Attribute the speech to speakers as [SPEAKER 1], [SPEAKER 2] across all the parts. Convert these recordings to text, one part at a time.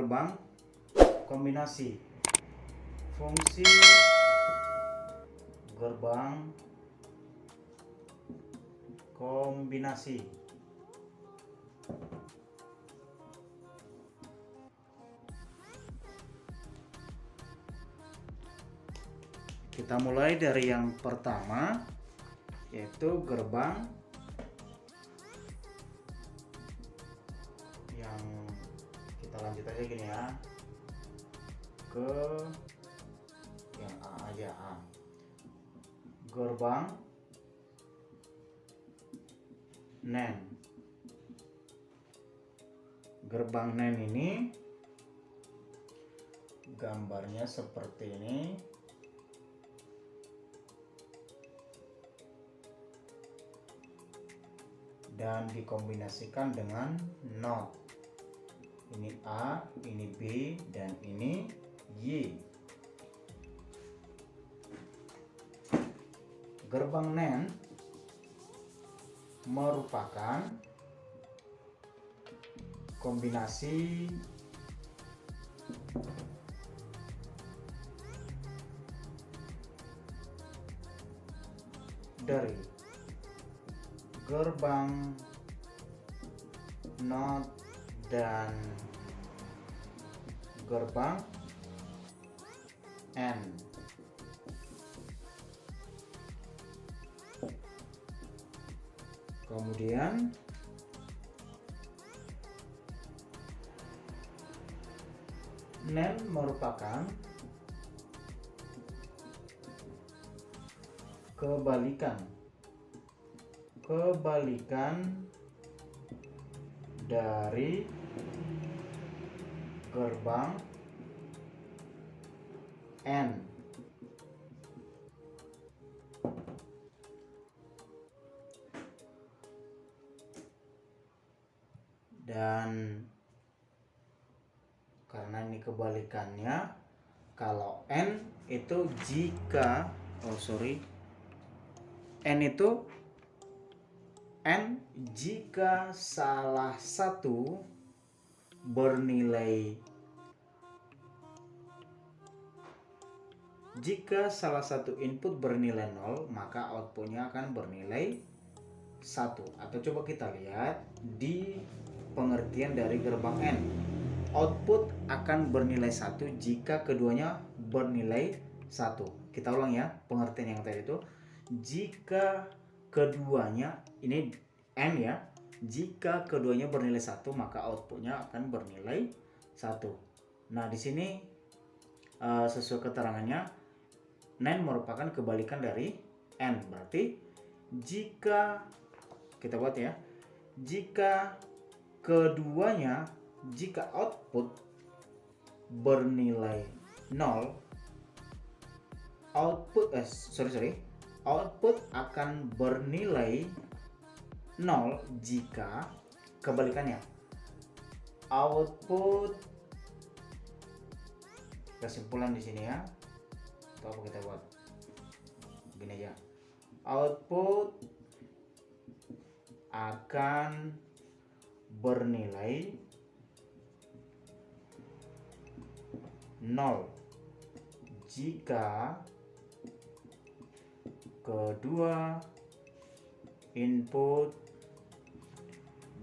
[SPEAKER 1] gerbang kombinasi. Fungsi gerbang kombinasi. Kita mulai dari yang pertama, yaitu gerbang yang kita lanjut aja gini ya, ke yang A aja. A. Gerbang NAND. Gerbang NAND ini gambarnya seperti ini. Dan dikombinasikan dengan NOT. Ini A, ini B, dan ini Y. Gerbang NAND merupakan kombinasi dari gerbang NOT dan gerbang AND. Kemudian NAND merupakan kebalikan dari gerbang AND. Dan karena ini kebalikannya, kalau N itu jika salah satu bernilai input bernilai 0, maka outputnya akan bernilai 1. Atau coba kita lihat di pengertian dari gerbang N. Output akan bernilai 1 jika keduanya bernilai 1. Kita ulang ya, pengertian yang tadi itu. Jika keduanya, ini N ya, jika keduanya bernilai 1, maka outputnya akan bernilai 1. Nah, di sini sesuai keterangannya, NAND merupakan kebalikan dari N. Berarti jika kita buat ya, jika output bernilai 0, output akan bernilai 0 jika kebalikannya. Output, kesimpulan di sini ya. Atau apa kita buat? Gini aja. Output akan bernilai 0 jika kedua input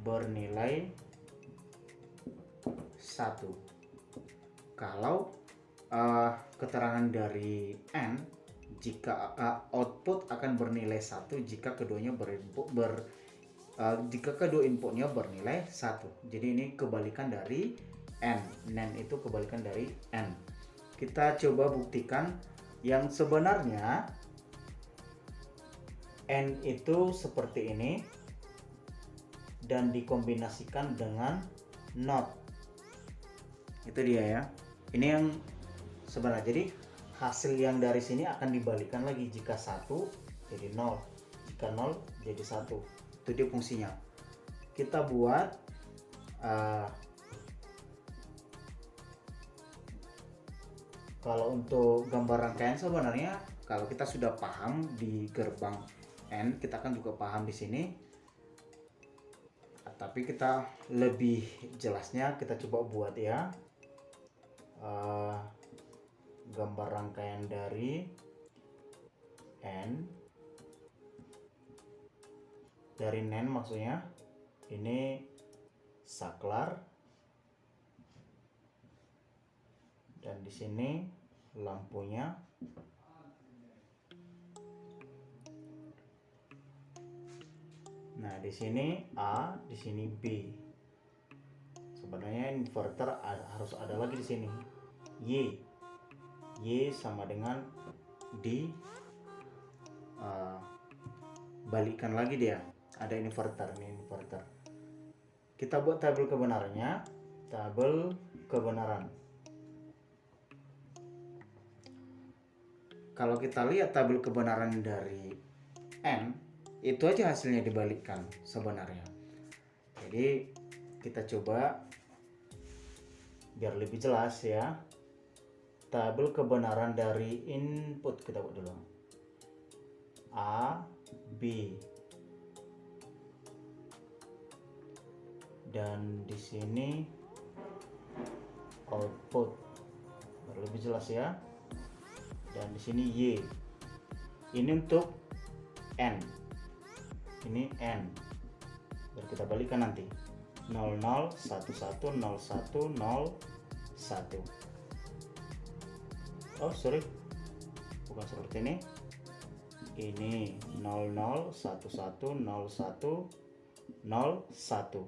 [SPEAKER 1] bernilai 1. Kalau keterangan dari N, jika output akan bernilai 1 jika keduanya jika kedua inputnya bernilai 1. Jadi ini kebalikan dari N. NAND itu kebalikan dari N. Kita coba buktikan. Yang sebenarnya N itu seperti ini dan dikombinasikan dengan NOT. Itu dia ya. Ini yang sebenarnya. Jadi hasil yang dari sini akan dibalikan lagi. Jika 1 jadi 0, jika 0 jadi 1. Itu dia fungsinya. Kita buat kalau untuk gambar rangkaian, sebenarnya kalau kita sudah paham di gerbang N, kita kan juga paham di sini. Tapi kita lebih jelasnya kita coba buat ya. gambar rangkaian dari N, dari NAND maksudnya. Ini saklar, dan di sini lampunya. Nah, di sini A, di sini B. Sebenarnya inverter harus ada lagi di sini. Y sama dengan di balikan lagi dia. Ada inverter, ini inverter. Kita buat tabel kebenarannya, tabel kebenaran. Kalau kita lihat tabel kebenaran dari N, itu aja hasilnya dibalikkan sebenarnya. Jadi kita coba biar lebih jelas ya. Tabel kebenaran dari input kita buat dulu. A, B. Dan di sini output. Biar lebih jelas ya. Dan di sini Y. Ini untuk N. Ini N. Biar kita balikan nanti. 00 11 01 01. Oh, sorry. Bukan seperti ini. Ini 00 11 01 01.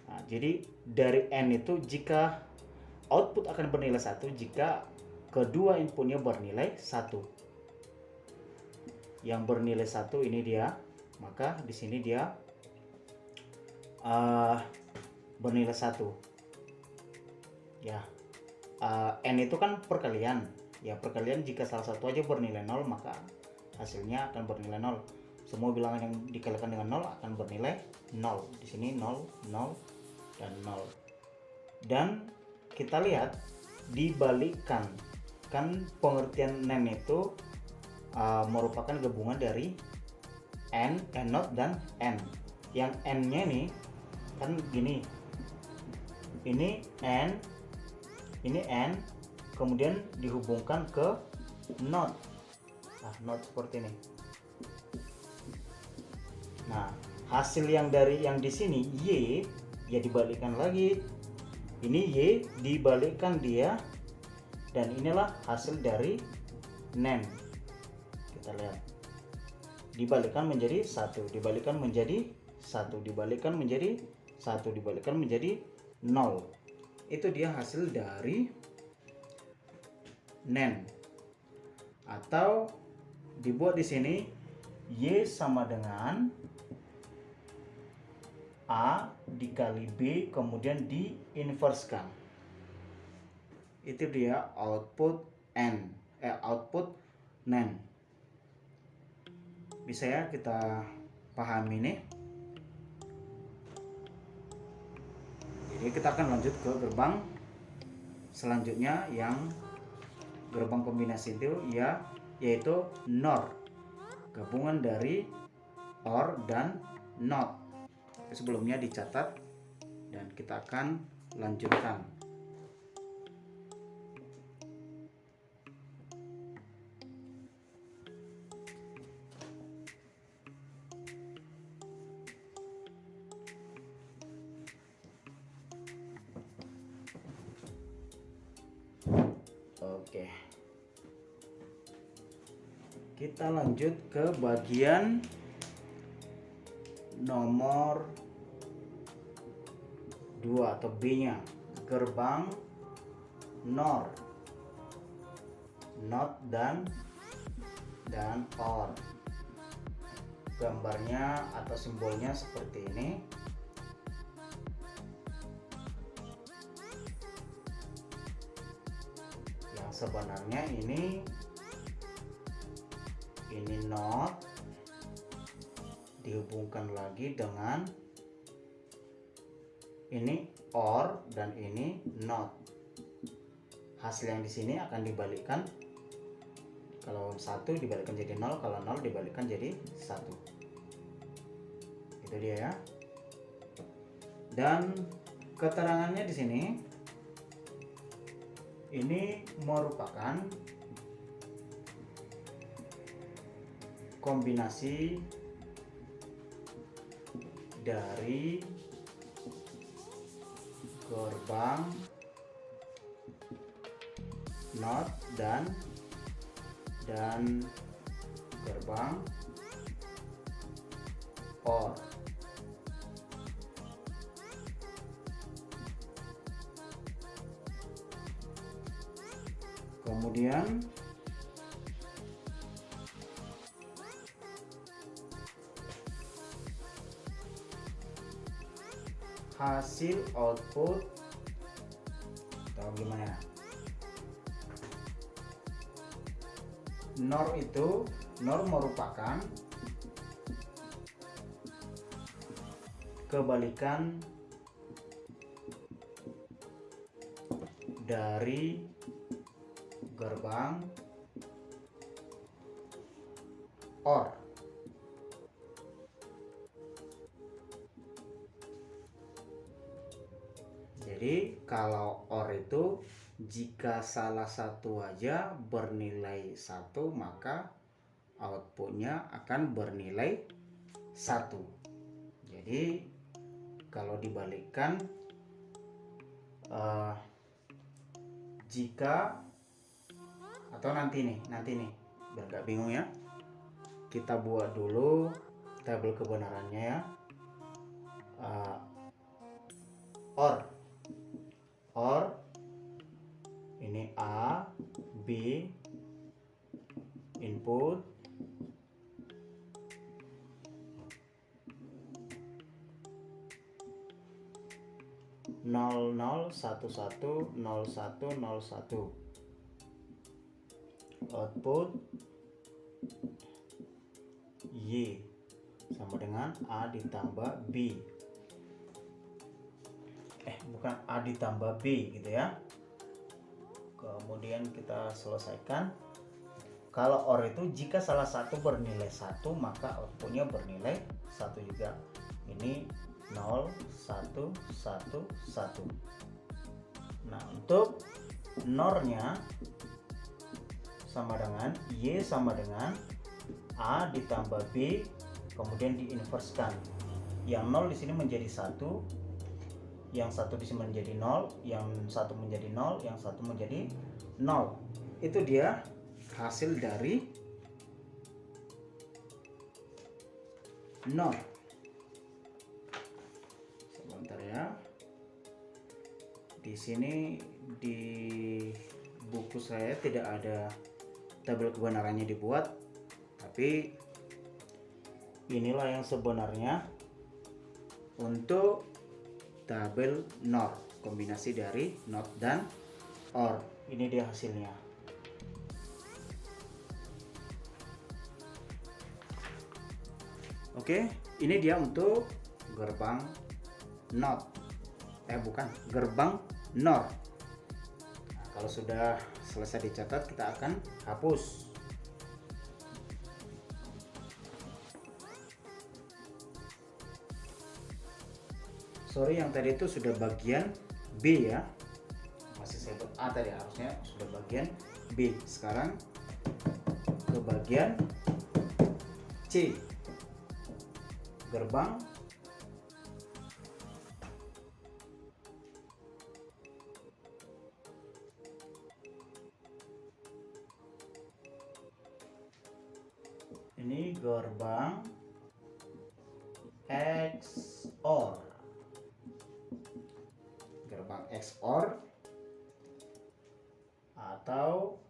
[SPEAKER 1] Nah, jadi dari N itu jika output akan bernilai 1 jika kedua inputnya bernilai 1. Yang bernilai 1 ini dia, maka di sini dia bernilai 1. Ya. N itu kan perkalian. Ya, perkalian jika salah satu aja bernilai 0 maka hasilnya akan bernilai 0. Semua bilangan yang dikalikan dengan 0 akan bernilai 0. Di sini 0, 0, dan 0. Dan kita lihat dibalikan. Kan pengertian NAND itu merupakan gabungan dari N0 dan N. Yang N-nya nih kan gini. Ini N, ini N, kemudian dihubungkan ke NOT. Nah, NOT seperti ini. Nah, hasil yang dari yang di sini Y ya dibalikkan lagi. Ini Y dibalikkan dia, dan inilah hasil dari NAND. Kita lihat. Dibalikkan menjadi 1, dibalikkan menjadi 1, dibalikkan menjadi 1, dibalikkan menjadi 0. Itu dia hasil dari NAND. Atau dibuat di sini Y sama dengan A dikali B kemudian diinverskan. Itu dia output output NAND. Bisa ya kita pahami ini. Jadi kita akan lanjut ke gerbang selanjutnya, yang gerbang kombinasi itu ya, yaitu NOR, gabungan dari OR dan NOT. Sebelumnya dicatat dan kita akan lanjutkan. Oke. Kita lanjut ke bagian nomor 2 atau B-nya, gerbang NOR, NOT dan OR. Gambarnya atau simbolnya seperti ini. Yang sebenarnya ini NOT dihubungkan lagi dengan ini OR dan ini NOT. Hasil yang di sini akan dibalikkan. Kalau 1 dibalikkan jadi 0, kalau 0 dibalikkan jadi 1. Itu dia ya. Dan keterangannya di sini Ini merupakan kombinasi dari gerbang NOT dan gerbang OR. Kemudian hasil output atau gimana? NOR merupakan kebalikan dari gerbang OR. Jadi kalau OR itu jika salah satu aja bernilai 1, maka outputnya akan bernilai 1. Jadi kalau dibalikkan, jika atau nanti nih biar nggak bingung ya, kita buat dulu tabel kebenarannya ya. OR ini A, B, input, nol nol satu satu nol satu nol satu, output Y sama dengan A ditambah B, bukan A ditambah B gitu ya. Kemudian kita selesaikan. Kalau OR itu jika salah satu bernilai 1, maka outputnya bernilai 1 juga. Ini 0 1 1 1. Nah, untuk NOR-nya sama dengan Y sama dengan A ditambah B, kemudian diinverskan. Yang 0 di sini menjadi 1, yang 1 di sini menjadi 0, yang 1 menjadi 0, yang 1 menjadi 0. Itu dia hasil dari NOR. Sebentar ya. Di sini di buku saya tidak ada tabel kebenarannya dibuat, tapi inilah yang sebenarnya untuk tabel NOR, kombinasi dari NOT dan OR. Ini dia hasilnya. Oke, ini dia untuk gerbang NOT. Gerbang NOR. Nah, kalau sudah selesai dicatat, kita akan hapus. Sorry, yang tadi itu sudah bagian B ya. Masih saya buat A tadi, harusnya sudah bagian B. Sekarang ke bagian C. Gerbang ini gerbang XOR. Gerbang XOR atau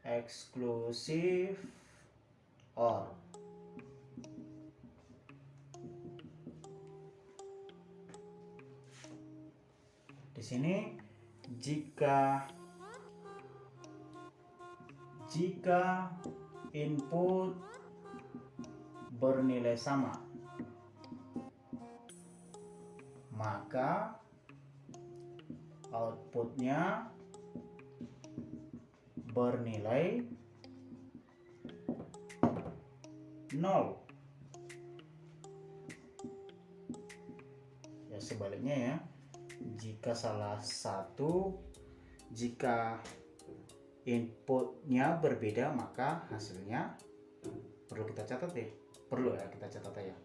[SPEAKER 1] exclusive OR. Di sini jika input bernilai sama, maka outputnya bernilai 0. Ya, sebaliknya ya. jika salah satu, jika inputnya berbeda maka hasilnya perlu kita catat ya, kita catat ya.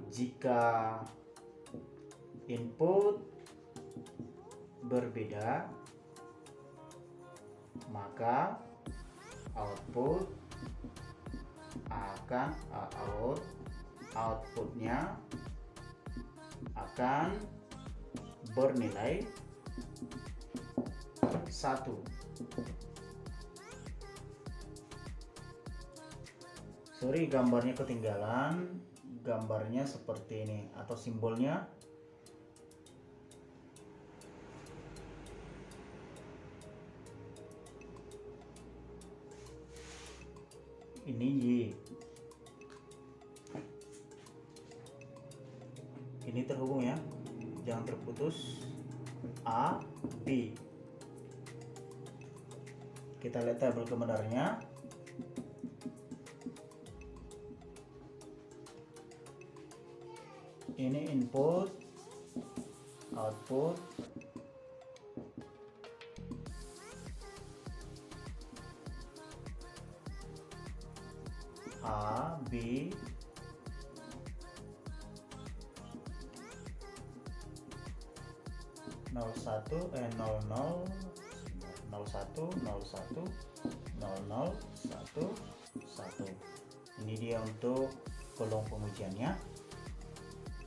[SPEAKER 1] Jika input berbeda maka outputnya akan bernilai 1. Sorry, gambarnya ketinggalan. Gambarnya seperti ini atau simbolnya. Ini Y. Ini terhubung ya, jangan terputus. A, B. Kita lihat tabel kebenarannya. Ini input, output, A, B, nol satu 1. Ini dia untuk kolom pengujiannya.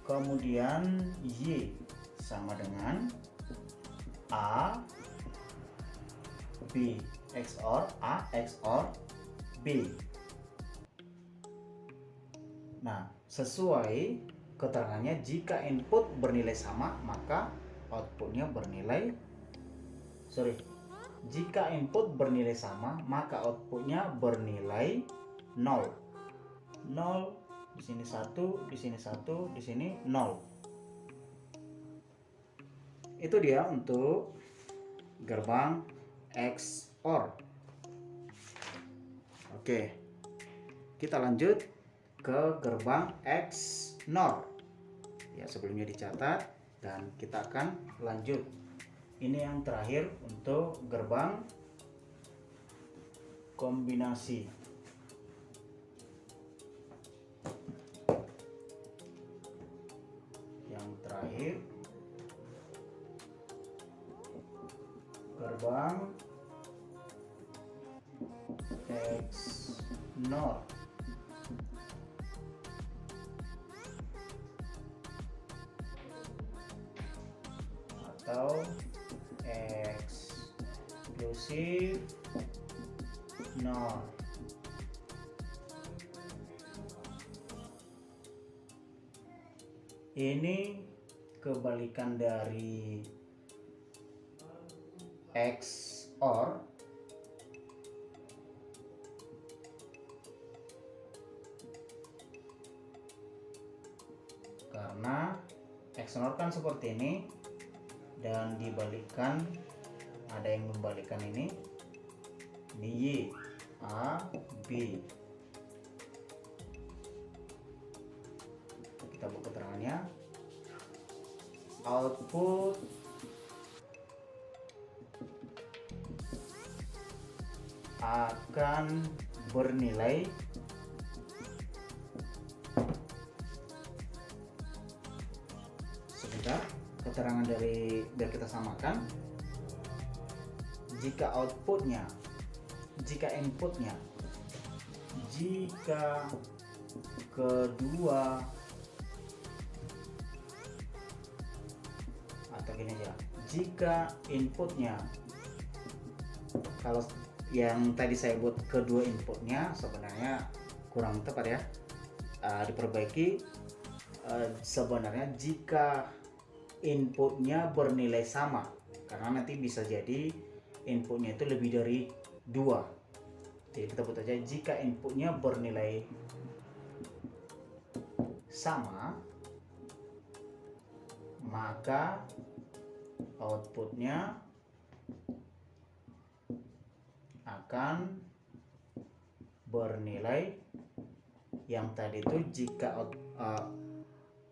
[SPEAKER 1] Kemudian Y sama dengan A, B XOR A XOR B. Nah, sesuai keterangannya, jika input bernilai sama maka outputnya bernilai jika input bernilai sama maka outputnya bernilai 0. Di sini 1, di sini 1, di sini 0. Itu dia untuk gerbang XOR. Oke, kita lanjut ke gerbang XNOR. Ya, sebelumnya dicatat dan kita akan lanjut. Ini yang terakhir untuk gerbang kombinasi. Yang terakhir gerbang XNOR. Atau eksklusif NOR. Ini kebalikan dari XOR. Karena XOR kan seperti ini dan dibalikkan, ada yang membalikkan ini Y, A, B. Kita buka keterangannya. Output akan bernilai sebentar, keterangan dari biar kita samakan. Jika inputnya, jika kedua, atau gini aja, jika inputnya, kalau yang tadi saya buat kedua inputnya sebenarnya kurang tepat ya, diperbaiki. Sebenarnya jika inputnya bernilai sama, karena nanti bisa jadi inputnya itu lebih dari 2. Jadi kita buat aja jika inputnya bernilai sama maka outputnya akan bernilai yang tadi itu, jika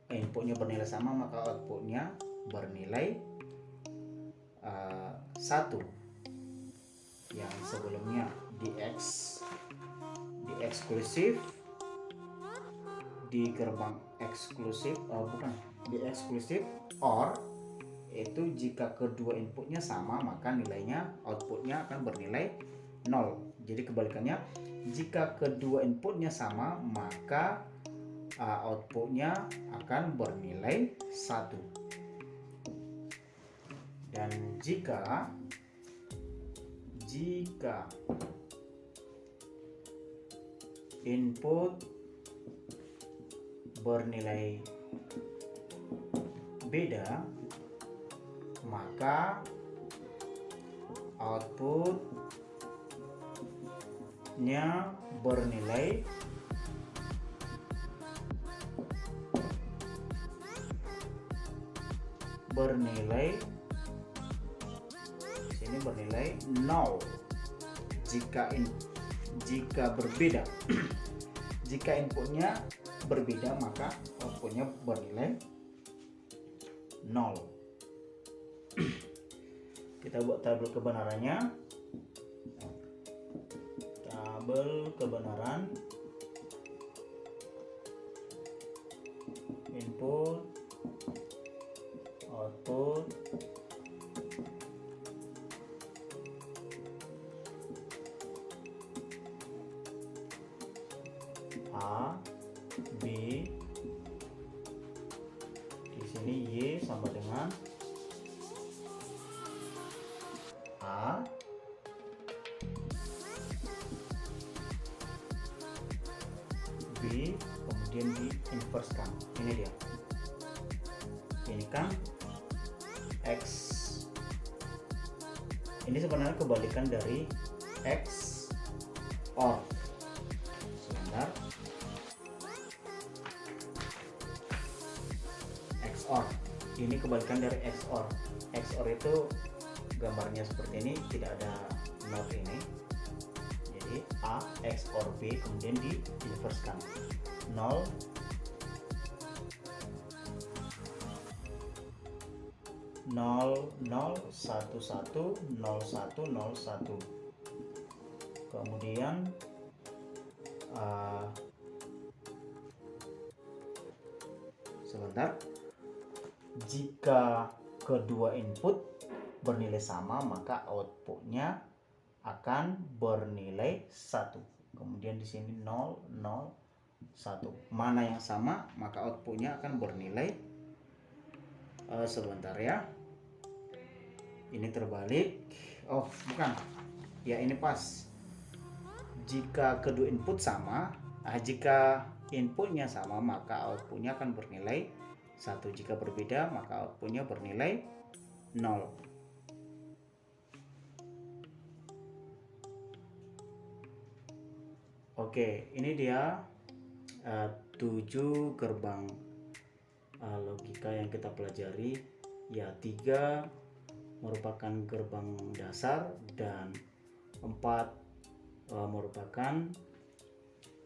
[SPEAKER 1] inputnya bernilai sama maka outputnya bernilai 1. Yang sebelumnya di eksklusif, di gerbang eksklusif, di eksklusif OR itu jika kedua inputnya sama maka nilainya outputnya akan bernilai 0. Jadi kebalikannya, jika kedua inputnya sama maka outputnya akan bernilai 1. Dan jika input bernilai beda maka outputnya bernilai sini bernilai 0 jika berbeda. Jika inputnya berbeda maka outputnya bernilai 0. Kita buat tabel kebenarannya. Tabel kebenaran input output A, B, di sini Y sama dengan A, B, kemudian diinverskan. Ini dia. Ini kan X. Ini sebenarnya kebalikan dari X OR. Sebentar. XOR. Ini kebalikan dari XOR. XOR itu gambarnya seperti ini, tidak ada not ini. Jadi A XOR B kemudian diinverskan. 0 0 0 1 1 0 1 0 1. Kemudian sebentar. Jika kedua input bernilai sama maka outputnya akan bernilai 1. Kemudian di sini 0 0 1. Mana yang sama maka outputnya akan bernilai sebentar ya. Ini terbalik. Oh, bukan. Ya, ini pas. Jika kedua input sama, jika inputnya sama maka outputnya akan bernilai 1. Jika berbeda maka outputnya bernilai 0. Oke, ini dia 7 gerbang logika yang kita pelajari. Ya, 3 merupakan gerbang dasar dan 4 merupakan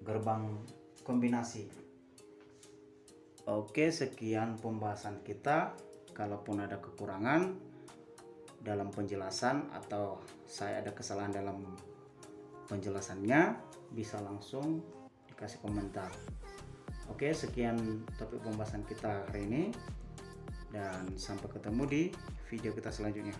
[SPEAKER 1] gerbang kombinasi. Oke, sekian pembahasan kita. Kalaupun ada kekurangan dalam penjelasan atau saya ada kesalahan dalam penjelasannya, bisa langsung dikasih komentar. Oke, sekian topik pembahasan kita hari ini dan sampai ketemu di video kita selanjutnya.